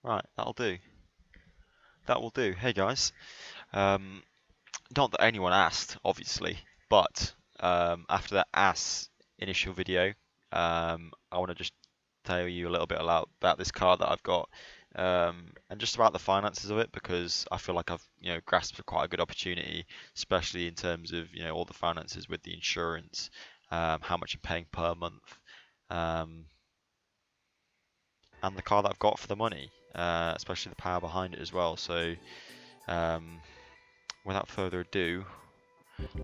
Right, that'll do. That will do. Hey guys. Um, Not that anyone asked, obviously, but after that initial video, I want to just tell you a little bit about this car that I've got, and just about the finances of it because I feel like I've grasped quite a good opportunity, especially in terms of all the finances with the insurance, how much I'm paying per month, um, and the car that I've got for the money, especially the power behind it as well. So um, without further ado,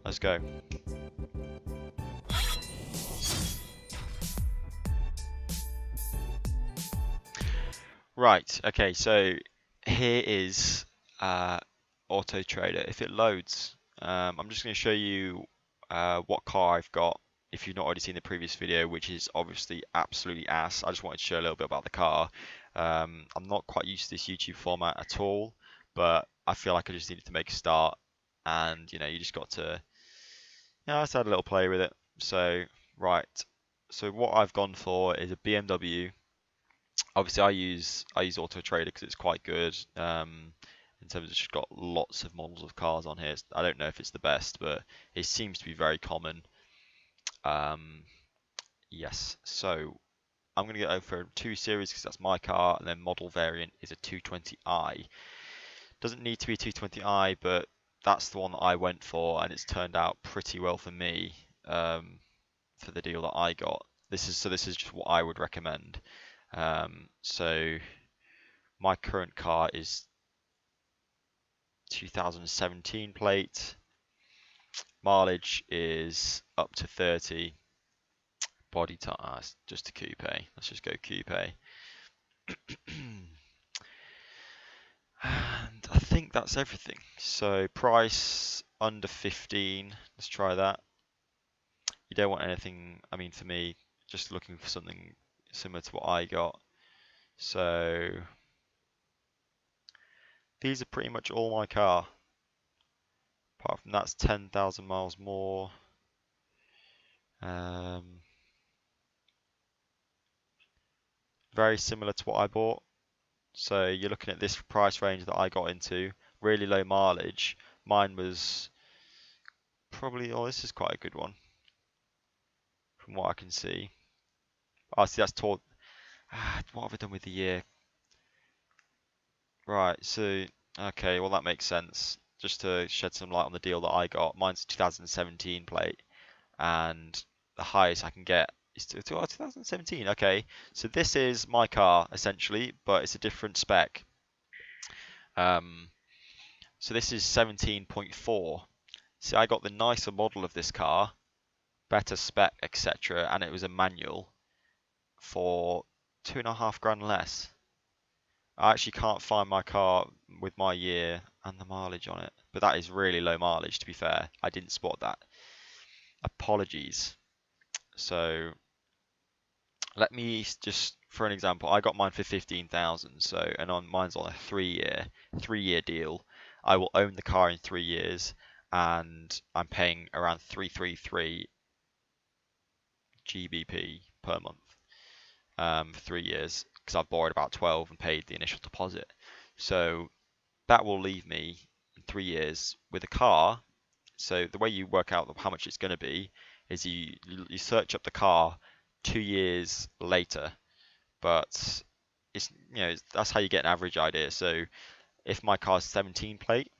let's go. Right, okay, so here is Auto Trader. If it loads, I'm just going to show you what car I've got if you've not already seen the previous video, which is obviously absolutely ass. I just wanted to show a little bit about the car. I'm not quite used to this YouTube format at all, but I feel like I just needed to make a start, and you just got to, I just had a little play with it. So, right, so what I've gone for is a BMW. Obviously I use Auto Trader because it's quite good. In terms of it's got lots of models of cars on here. I don't know if it's the best, but it seems to be very common. Um, yes, so I'm going to go for 2 Series because that's my car, and then model variant is a 220i. Doesn't need to be a 220i, but that's the one that I went for, and it's turned out pretty well for me for the deal that I got. This is just what I would recommend. So my current car is 2017 plate. Mileage is up to 30. Body type, it's just a coupe. Let's just go coupe. And I think that's everything. So price under 15. Let's try that. You don't want anything, I mean for me, just looking for something similar to what I got. So these are pretty much all my car. Apart from that's 10,000 miles more. Very similar to what I bought. So you're looking at this price range that I got into, really low mileage. Mine was probably, oh, this is quite a good one from what I can see. Oh, see, that's taught. What have I done with the year? Right, so, okay, well, that makes sense. Just to shed some light on the deal that I got, mine's a 2017 plate, and the highest I can get is 2017. Okay, so this is my car essentially, but it's a different spec. So this is 17.4. See, I got the nicer model of this car, better spec, etc., and it was a manual for 2.5 grand less. I actually can't find my car with my year and the mileage on it, but that is really low mileage, to be fair. I didn't spot that. Apologies. So let me just, for an example, I got mine for 15,000. So, and on mine's on a 3-year deal. I will own the car in 3 years, and I'm paying around 333 GBP per month for 3 years because I've borrowed about 12 and paid the initial deposit. So that will leave me in 3 years with a car. So the way you work out how much it's going to be is you search up the car 2 years later, but it's that's how you get an average idea. So if my car's 17 plate,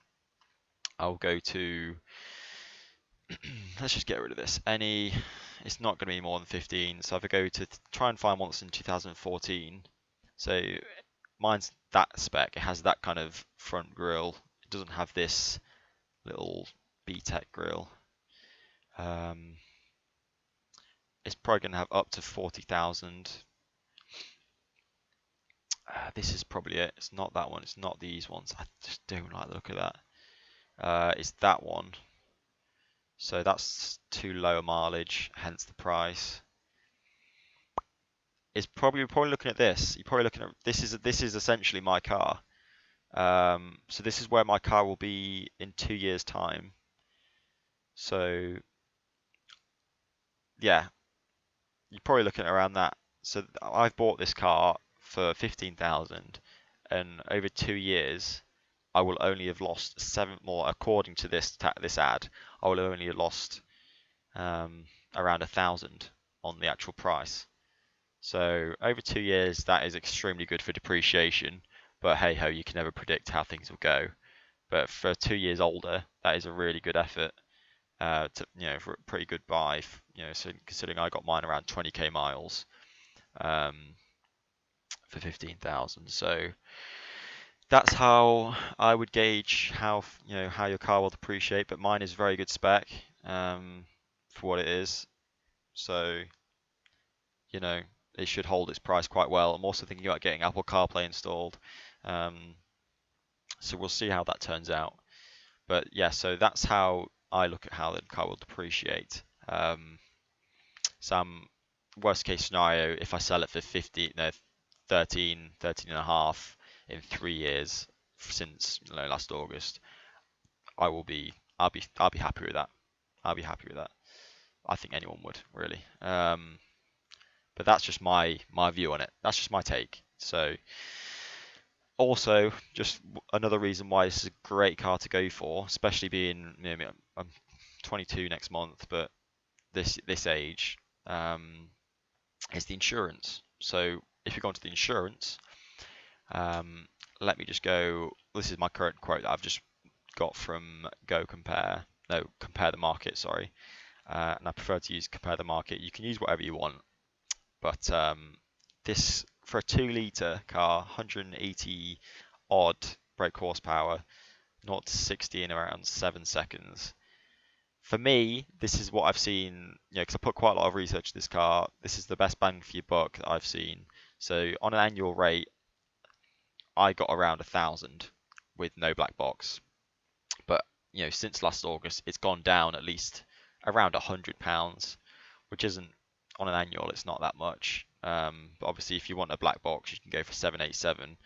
I'll go to let's just get rid of this. It's not going to be more than 15. So if I go to try and find one that's in 2014, so mine's that spec. It has that kind of front grille. It doesn't have this little B-Tech grille. It's probably going to have up to 40,000. This is probably it. It's not that one. It's not these ones. I just don't like the look of that. It's that one. So that's too low a mileage, hence the price. It's probably looking at this. You're probably looking at this is essentially my car. So this is where my car will be in 2 years' time. So yeah, you're probably looking at around that. So I've bought this car for 15,000, and over 2 years, I will only have lost seven more. According to this ad, I will only have lost around 1,000 on the actual price. So over 2 years, that is extremely good for depreciation. But hey ho, you can never predict how things will go. But for 2 years older, that is a really good effort. For a pretty good buy. So considering I got mine around 20k miles for 15,000. So that's how I would gauge how your car will depreciate. But mine is very good spec for what it is. So it should hold its price quite well. I'm also thinking about getting Apple CarPlay installed. So we'll see how that turns out. But yeah, so that's how I look at how the car will depreciate. Some worst case scenario, if I sell it for 13 and a half in 3 years since last August, I'll be happy with that. I'll be happy with that. I think anyone would really. But that's just my view on it. That's just my take. So also just another reason why this is a great car to go for, especially being I'm 22 next month, but this age is the insurance. So if you go into the insurance, let me just go. This is my current quote that I've just got from Compare the Market, sorry. And I prefer to use Compare the Market. You can use whatever you want, but this for a 2-litre car, 180 odd brake horsepower, 0 to 60 in around 7 seconds. For me, this is what I've seen, because I put quite a lot of research in this car. This is the best bang for your buck that I've seen. So on an annual rate, I got around 1,000 with no black box. But since last August, it's gone down at least around £100, which isn't on an annual. It's not that much. But obviously, if you want a black box, you can go for 787,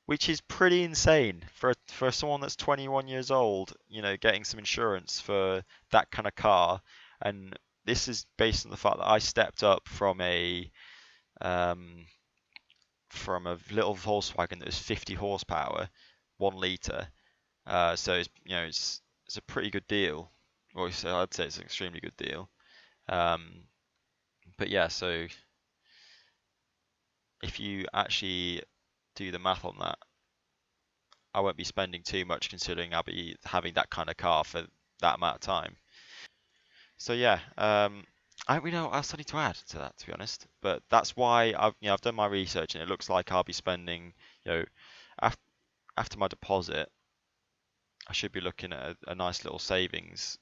which is pretty insane for someone that's 21 years old. Getting some insurance for that kind of car, and this is based on the fact that I stepped up from a little Volkswagen that was 50 horsepower, 1 litre. So it's a pretty good deal. Well, so I'd say it's an extremely good deal. But yeah, so if you actually do the math on that, I won't be spending too much considering I'll be having that kind of car for that amount of time. So yeah, I don't really know what else I need to add to that, to be honest. But that's why I've done my research, and it looks like I'll be spending, after my deposit, I should be looking at a nice little savings,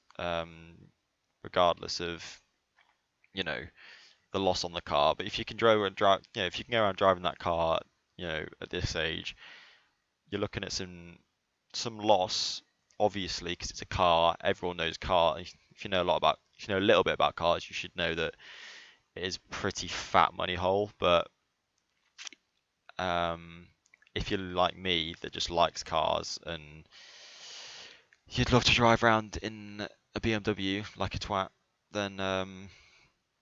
regardless of the loss on the car. But if you can drive, if you can go around driving that car, at this age, you're looking at some loss, obviously, because it's a car. Everyone knows car. If you know a little bit about cars, you should know that it is a pretty fat money hole. But if you're like me, that just likes cars and you'd love to drive around in a BMW like a twat, then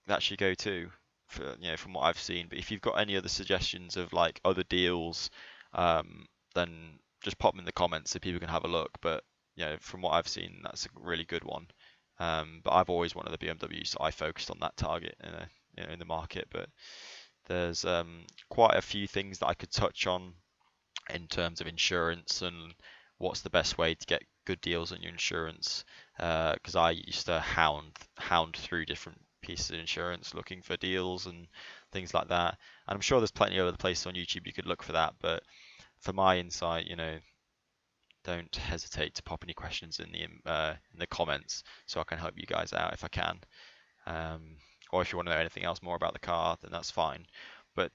that should go too. From what I've seen. But if you've got any other suggestions of like other deals, then just pop them in the comments so people can have a look. But from what I've seen, that's a really good one. But I've always wanted the BMW, so I focused on that target in the market. But there's quite a few things that I could touch on in terms of insurance and what's the best way to get good deals on your insurance. Because I used to hound through different pieces of insurance looking for deals and things like that. And I'm sure there's plenty of other places on YouTube you could look for that. But for my insight, don't hesitate to pop any questions in the comments so I can help you guys out if I can. Or if you want to know anything else more about the car, then that's fine. But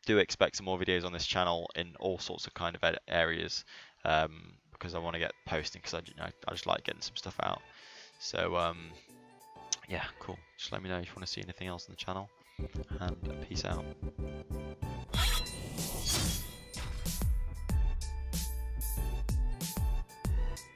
do expect some more videos on this channel in all sorts of kind of areas, because I want to get posting, because I just like getting some stuff out. So yeah, cool. Just let me know if you want to see anything else on the channel, and peace out.